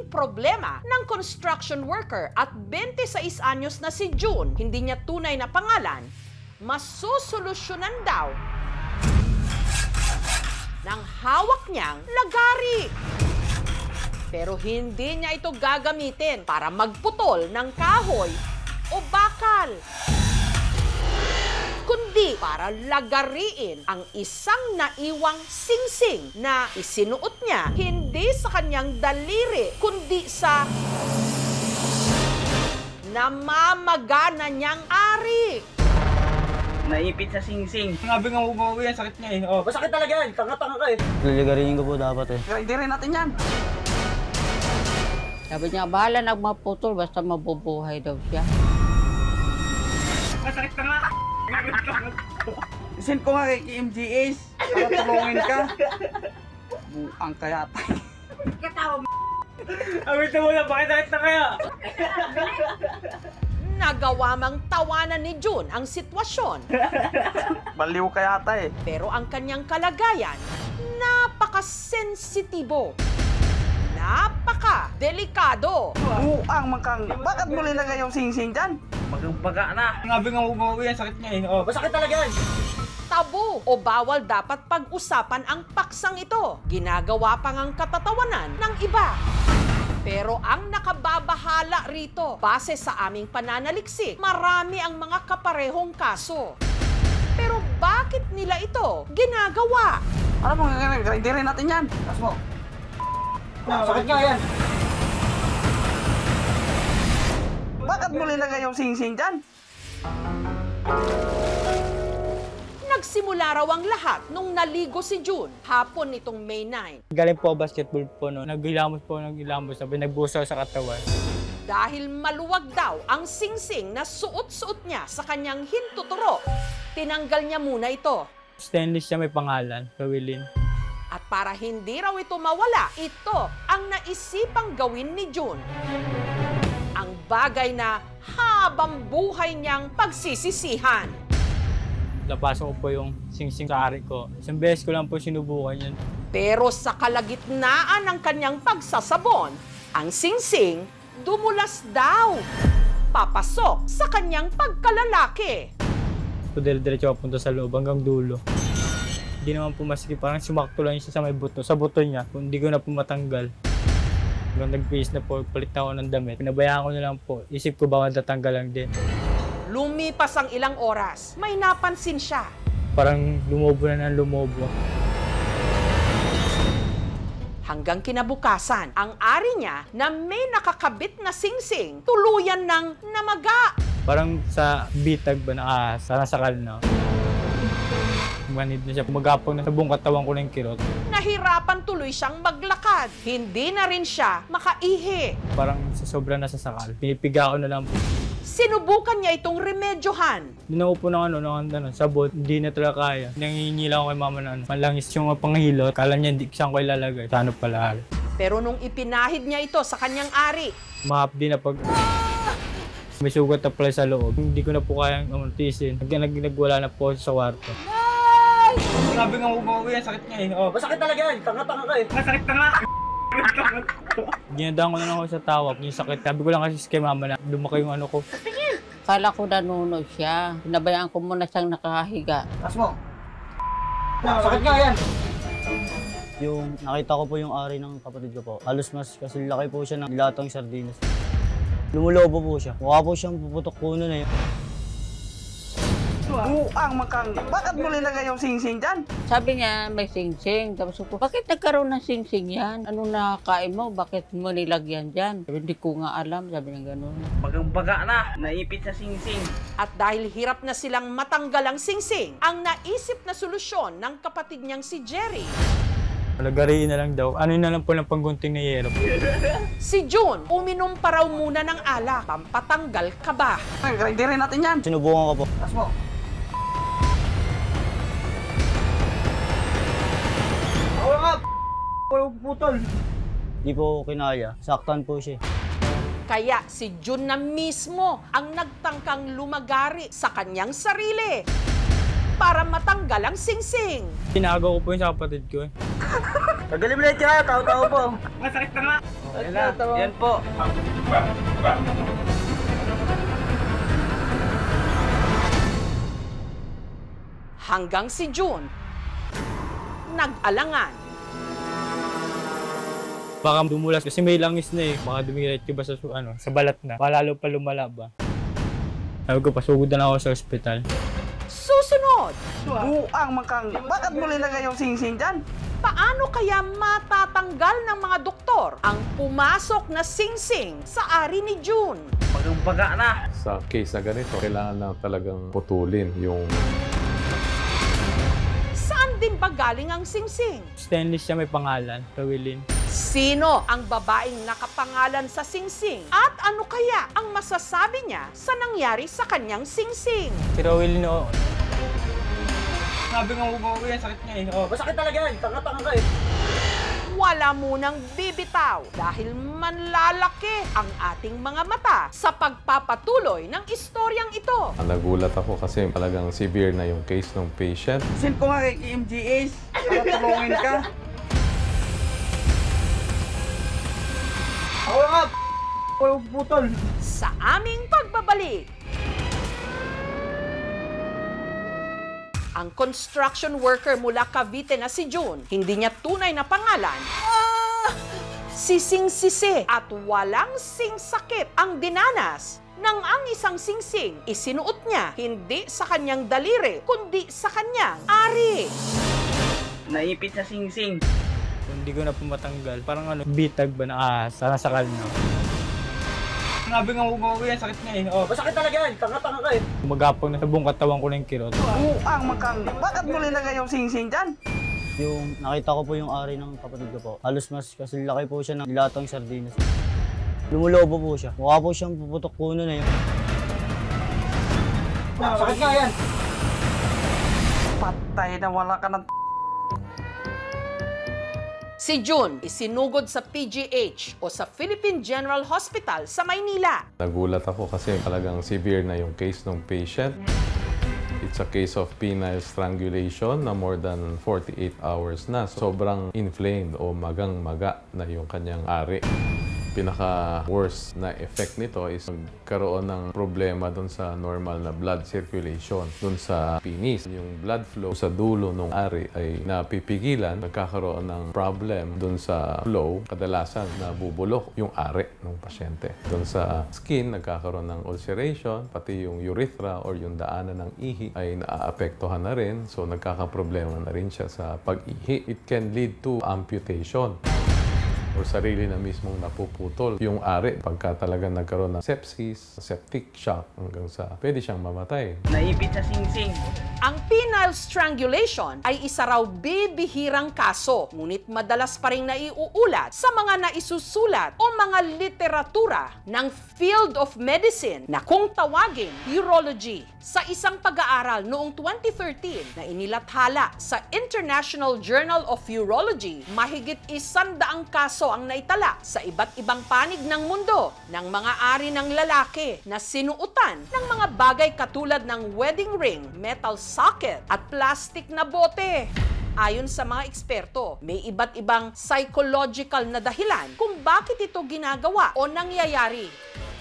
naging problema ng construction worker at 26 anyos na si June, hindi niya tunay na pangalan, masusolusyonan daw ng hawak niyang lagari. Pero hindi niya ito gagamitin para magputol ng kahoy o bakal, kundi para lagariin ang isang naiwang singsing na isinuot niya hindi sa kanyang daliri, kundi sa namamagana niyang ari. Naipit sa singsing. Sabi nga umuwi yan, sakit niya eh. Oh. Masakit talaga yan, tanga-tanga ka eh. Liligarihin ko po dapat eh. Hindi rin natin yan. Sabi niya, bahala nagmaputol, basta mabubuhay daw siya. Masakit ka nga! Send ko nga kay MGS para tulungin ka. Buang kaya tayo. Awit na muna, bakit sakit na kaya? Nagawa mang tawanan ni June ang sitwasyon. Baliw kaya tayo eh. Pero ang kanyang kalagayan, napaka-sensitibo. Napaka-delikado. Buang makang. Bakit mo nilagay yung singsing dyan? Bagang-baga na. Sabi nga umuwi yan, sakit niya eh. Oh. Masakit talaga yan. Tabu o bawal dapat pag-usapan ang paksang ito. Ginagawa pa ngang katatawanan ng iba. Pero ang nakababahala rito, base sa aming pananaliksik, marami ang mga kaparehong kaso. Pero bakit nila ito ginagawa? Ano mo nga, hindi rin natin yan. Tas mo. Sakit nga yan. Bakit mo nilagay yung singsing dyan? Nagsimula raw ang lahat nung naligo si June hapon nitong May 9. Galing po basketball po no. Naghilamos po, sabi nagbusaw sa katawan. Dahil maluwag daw ang singsing na suot-suot niya sa kanyang hintuturo, tinanggal niya muna ito. Stainless siya, may pangalan, Kawilin. At para hindi raw ito mawala, ito ang naisipang gawin ni June. Ang bagay na habang buhay niyang pagsisisihan. Napasok ko po yung singsing sa ari ko. Isang beses ko lang po sinubukan yun. Pero sa kalagitnaan ng kanyang pagsasabon, ang singsing dumulas daw. Papasok sa kanyang pagkalalaki. So, dire-diretso ako punta sa loob hanggang dulo. Hindi naman po maski, parang sumakto lang siya sa may buto. Sa buto niya, kung hindi ko na po matanggal. Hanggang nag-face na po, palit na ako ng damit. Pinabayaan ko na lang po. Isip ko ba matatanggal lang din. Lumipas ang ilang oras, may napansin siya. Parang lumobo na ng lumobo. Hanggang kinabukasan, ang ari niya na may nakakabit na singsing, tuluyan ng namaga. Parang sa bitag ba nakasakal na. Manid na siya, magapang na sa buong katawan ko ng kirot. Nahirapan tuloy siyang maglakad. Hindi na rin siya makaihi. Parang sa sobra na sasakal. Pinipiga ko na lang po. Sinubukan niya itong remedyohan. Dinaw po ng sabot, hindi na talaga kaya. Nangihingi lang ako kay mama na malangis yung panghilot. Kala niya hindi siyang ko ilalagay. Sa ano pala. Pero nung ipinahid niya ito sa kanyang ari, Mahapdi na pag may sugat na pala sa loob. Hindi ko na po kayang tiisin. Nagwala na po sa kwarto. Sabi nga umuwi yan, sakit niya eh. Oh. Masakit talaga yan, tanga-tanga ka eh. Masakit ka nga! Ginadaan ko na lang ako sa tawag, yung sakit. Sabi ko lang kasi kay mama na lumaki yung ano ko. Kala ko nanuno siya. Pinabayaan ko muna siyang nakahiga. Tas mo. Sakit nga yan. Yung nakita ko po yung ari ng kapatid ko po. Halos mas kasi laki po siya ng latang sardinas. Lumulobo po siya. Mukha po siyang puputok puno na yun. Buang makang. Bakit mo nilagay yung singsing dyan? Sabi niya, may singsing. Tapos ko, bakit nagkaroon ng singsing yan? Ano nakakain mo? Bakit mo nilagyan dyan? Sabi, hindi ko nga alam. Sabi niya gano'n. Bagang-baga na. Naipit sa singsing. at dahil hirap na silang matanggal ang singsing, ang naisip na solusyon ng kapatid niyang si Jerry. Lagariin na lang daw. Ano na lang po ng panggunting na yero. Si June, uminom pa raw muna ng alak, pampatanggal kaba. Hindi rin natin yan. Sinubukan ko po. Tas mo. Ako nga. Walang putol. Di po kinaya. Saktan po siya. Kaya si June na mismo ang nagtangkang lumagari sa kanyang sarili para matanggal ang singsing. Tinagaw ko po yun sa kapatid ko eh. Tagalin mo na yan, tao-tao po. Masakit na nga. Yan na, yan po. Hanggang si June, nag-alangan. Baka dumulas kasi may langis na eh. Baka dumiretso ba sa balat na. Baka lalo pa lumala ba. Sabi ko, pasugod na ako sa ospital. Susunod, Buang makang, bakit mo nilagay yung sing-sing dyan? paano kaya matatanggal ng mga doktor ang pumasok na singsing sa ari ni June? Bagang-baga na. Sa case na ganito, kailangan na talagang putulin yung Saan din ba galing ang singsing? Stainless siya, may pangalan. Kawilin. Sino ang babaeng nakapangalan sa singsing? At ano kaya ang masasabi niya sa nangyari sa kanyang singsing? Si Kawilin o... Sabi nga huwag yan, sakit niya eh. Oh. Masakit talaga yan, tanga-tanga ka eh. Wala munang bibitaw dahil manlalaki ang ating mga mata sa pagpapatuloy ng istoryang ito. nagulat ako kasi talagang severe na yung case ng patient. Send ko nga kay KMGS para tulungin ka. Ako nga, putol. Sa aming pagbabalik, ang construction worker mula Cavite na si June, hindi niya tunay na pangalan, sising-sisi at walang singsakit ang dinanas nang ang isang singsing isinuot niya hindi sa kanyang daliri kundi sa kanyang ari. Naipit sa sing-sing. Hindi ko na po matanggal. Parang bitag ba na sana sakal na. Sabi nga huwag yan, sakit niya eh. Oh. Masakit talaga yan, tanga-tanga ka eh. Magapang na sa buong katawan ko na yung kirot. Buang makang, bakit mo nilagay yung sing-sing dyan? Yung nakita ko po yung ari ng kapatid ko po. Halos mas kasi laki po siya ng dilatang sardinas. Lumulobo po siya. Mukha po siyang puputok puno na yun. Sakit nga yan. Patay na wala ka ng Si June isinugod sa PGH o sa Philippine General Hospital sa Maynila. Nagulat ako kasi talagang severe na yung case ng patient. It's a case of penile strangulation na more than 48 hours na. Sobrang inflamed o magang-maga na yung kanyang ari. Pinaka-worst na effect nito is magkaroon ng problema dun sa normal na blood circulation dun sa penis. Yung blood flow sa dulo ng ari ay napipigilan, nagkakaroon ng problem dun sa flow. Kadalasan nabubulok yung ari ng pasyente. Dun sa skin, nagkakaroon ng ulceration, pati yung urethra or yung daanan ng ihi ay naaapektuhan na rin. So nagkakaproblema na rin siya sa pag-ihi. It can lead to amputation o sarili na mismong napuputol yung ari pagka talaga nagkaroon ng sepsis, septic shock hanggang sa pwede siyang mamatay. naipit sa sing-sing. Ang penile strangulation ay isa raw bibihirang kaso, ngunit madalas pa rin naiuulat sa mga naisusulat o mga literatura ng field of medicine na kung tawagin urology. Sa isang pag-aaral noong 2013 na inilathala sa International Journal of Urology, mahigit 100 kaso ang naitala sa iba't ibang panig ng mundo ng mga ari ng lalaki na sinuutan ng mga bagay katulad ng wedding ring, metal socket at plastic na bote. Ayon sa mga eksperto, may iba't ibang psychological na dahilan kung bakit ito ginagawa o nangyayari.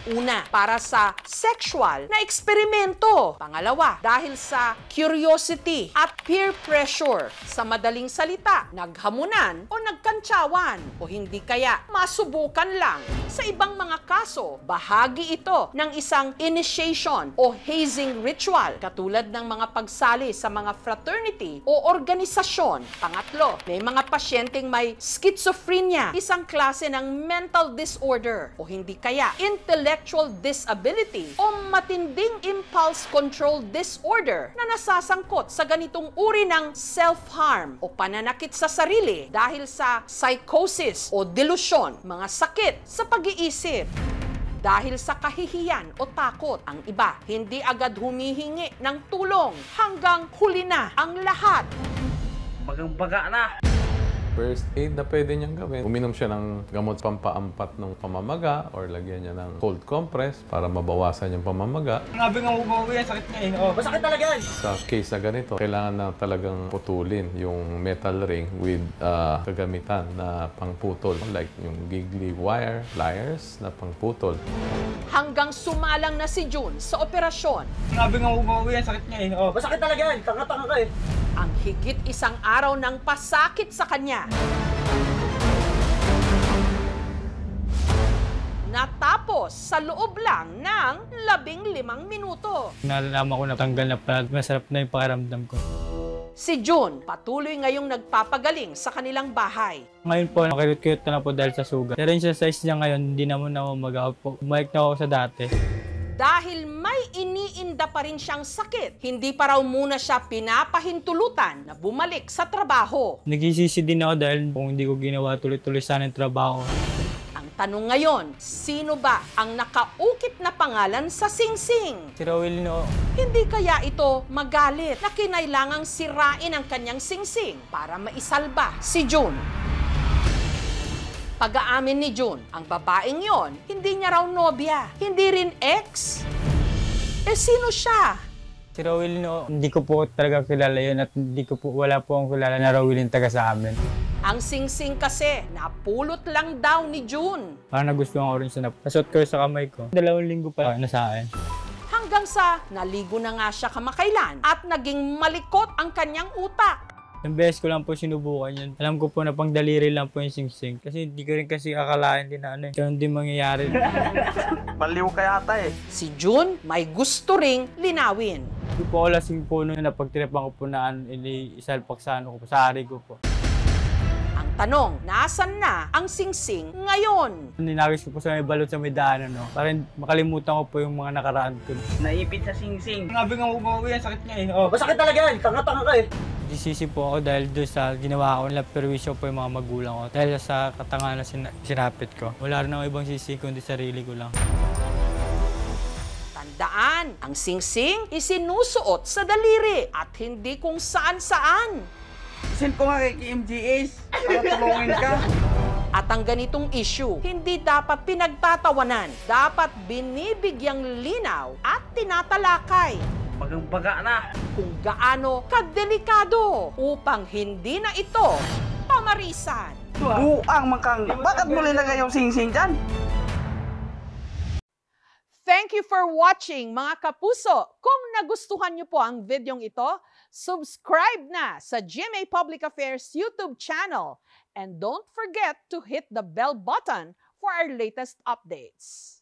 Una, para sa sexual na eksperimento. Pangalawa, dahil sa curiosity at peer pressure. Sa madaling salita, naghamunan o nagkantsawan o hindi kaya masubukan lang. Sa ibang mga kaso, bahagi ito ng isang initiation o hazing ritual katulad ng mga pagsali sa mga fraternity o organisasyon. Pangatlo, may mga pasyenteng may schizophrenia, isang klase ng mental disorder o hindi kaya intellectual disability o matinding impulse control disorder na nasasangkot sa ganitong uri ng self-harm o pananakit sa sarili dahil sa psychosis o delusyon, mga sakit sa pag-iisip. Dahil sa kahihiyan o takot, ang iba hindi agad humihingi ng tulong hanggang huli na ang lahat. Bagang-baga na. First aid na pwede niyang gawin, uminom siya ng gamot pampaampat ng pamamaga or lagyan niya ng cold compress para mabawasan yung pamamaga. Grabe nga umuwi, sakit nga eh. Oh, masakit talaga yan! Sa case na ganito, kailangan na talagang putulin yung metal ring with kagamitan na pangputol like yung giggly wire, pliers na pangputol. Hanggang sumalang na si June sa operasyon. Grabe nga umuwi, sakit nga eh. Oh, masakit talaga yan! Tanga-tanga ka eh! Ang higit isang araw ng pasakit sa kanya. Natapos sa loob lang ng 15 minuto. Nalalaman ko na tanggal na pala, masarap na yung pakiramdam ko. Si June patuloy ngayong nagpapagaling sa kanilang bahay. Ngayon po, nakirut-kirut na po dahil sa sugat. Pero yung sa size niya ngayon, hindi naman ako mag-po. Bumalik na ako sa dati. Dahil may iniinda pa rin siyang sakit, hindi pa raw muna siya pinapahintulutan na bumalik sa trabaho. Nagsisisi din ako dahil kung hindi ko ginawa tuloy-tuloy sana yung trabaho. Ang tanong ngayon, sino ba ang nakaukit na pangalan sa singsing? Si Rowell no, Hindi kaya ito magalit na kinailangang sirain ang kanyang singsing para maisalba si June? Pag-aamin ni June, ang babaeng yon, hindi niya raw nobya, hindi rin ex. Sino siya? si Rowell no, hindi ko po talaga kilala yun at hindi ko po, wala po akong kilala na Rowell yung taga sa amin. Ang singsing kasi, napulot lang daw ni June. Parang nagustuhan ko rin siya na pasot ko sa kamay ko. 2 linggo pa na sa akin. Hanggang sa naligo na nga siya kamakailan at naging malikot ang kanyang utak. Yung beses ko lang po sinubukan yun. Alam ko po na pang daliri lang po yung singsing. Kasi hindi ko rin kasi akalain din na ano eh. Ganun din mangyayari. Baliw ka yata eh. Si June may gusto ring linawin. Hindi po ako lasing po nun na pagtiripan ko po na isalpak sa ano ko, sa ari ko po. Ang tanong, nasan na ang singsing ngayon? Ninagis ko po sa may balot sa may daanan, no? Para makalimutan ko po yung mga nakaraan ko. Naipit sa singsing. Grabe nga umuwi, sakit nga eh. Oh, masakit talaga yan! Tanga-tanga ka eh! Disisi po ako dahil doon sa ginawa ko nila, perwisyo po yung mga magulang ko. Dahil sa katangahan na sinapit ko. Wala rin ako ibang sisi kundi sarili ko lang. Tandaan, ang singsing isinusuot sa daliri at hindi kung saan-saan. Send ko nga kay KMGS para tulungin ka. At ang ganitong issue, hindi dapat pinagtatawanan. Dapat binibigyang linaw at tinatalakay Bagang-baga na. kung gaano kadelikado upang hindi na ito pamarisan. Buang makang. Bakit mo nilagay yung singsing dyan? Thank you for watching, mga kapuso. Kung nagustuhan niyo po ang videong ito, subscribe na sa GMA Public Affairs YouTube channel. And don't forget to hit the bell button for our latest updates.